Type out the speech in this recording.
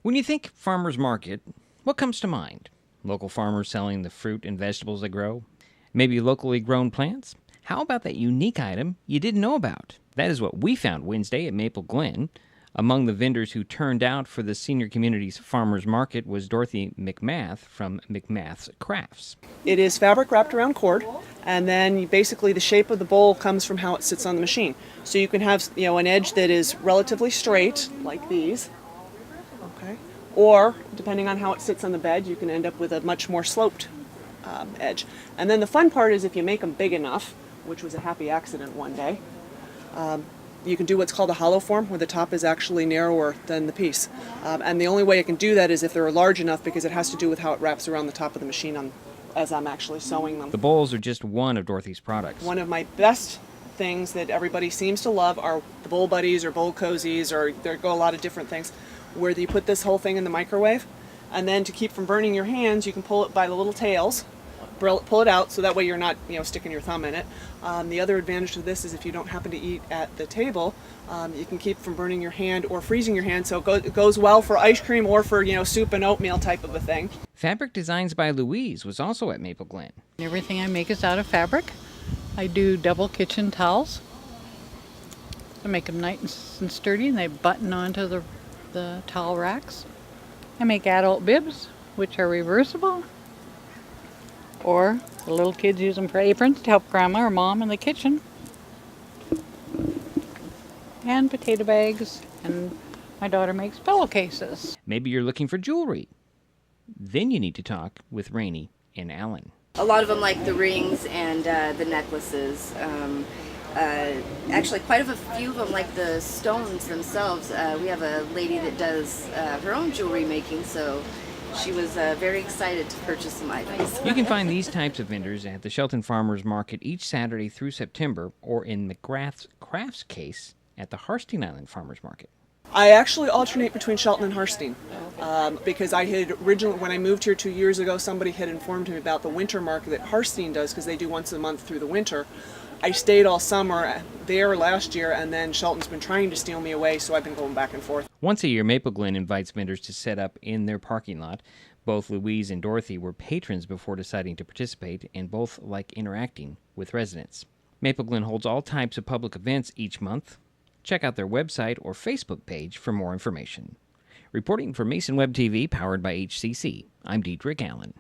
When you think farmers market, what comes to mind? Local farmers selling the fruit and vegetables they grow? Maybe locally grown plants? How about that unique item you didn't know about? That is what we found Wednesday at Maple Glen. Among the vendors who turned out for the senior community's farmers market was Dorothy McMath from McMath's Crafts. It is fabric wrapped around cord, and then basically the shape of the bowl comes from how it sits on the machine. So you can have, an edge that is relatively straight, like these, okay, or depending on how it sits on the bed, you can end up with a much more sloped edge. And then the fun part is if you make them big enough, which was a happy accident one day, you can do what's called a hollow form, where the top is actually narrower than the piece. And the only way I can do that is if they're large enough, because it has to do with how it wraps around the top of the machine as I'm actually sewing them. The bowls are just one of Dorothy's products. One of my best things that everybody seems to love are the bowl buddies or bowl cozies, or there go a lot of different things, where you put this whole thing in the microwave, and then to keep from burning your hands, you can pull it by the little tails, pull it out, so that way you're not sticking your thumb in it. The other advantage to this is if you don't happen to eat at the table, you can keep from burning your hand or freezing your hand, so it goes well for ice cream or for soup and oatmeal type of a thing. Fabric Designs by Louise was also at Maple Glen. Everything I make is out of fabric. I do double kitchen towels. I make them nice and sturdy, and they button onto the towel racks. I make adult bibs, which are reversible, or the little kids use them for aprons to help grandma or mom in the kitchen. And potato bags, and my daughter makes pillowcases. Maybe you're looking for jewelry. Then you need to talk with Rainey and Alan. A lot of them like the rings and the necklaces. Actually, quite a few of them like the stones themselves. We have a lady that does her own jewelry making, so she was very excited to purchase some items. You can find these types of vendors at the Shelton Farmers Market each Saturday through September, or in McGrath's Crafts case at the Harstein Island Farmers Market. I actually alternate between Shelton and Harstein because I had originally, when I moved here 2 years ago, somebody had informed me about the winter market that Harstein does, because they do once a month through the winter. I stayed all summer there last year, and then Shelton's been trying to steal me away, so I've been going back and forth. Once a year, Maple Glen invites vendors to set up in their parking lot. Both Louise and Dorothy were patrons before deciding to participate, and both like interacting with residents. Maple Glen holds all types of public events each month. Check out their website or Facebook page for more information. Reporting for Mason Web TV, powered by HCC, I'm Dietrich Allen.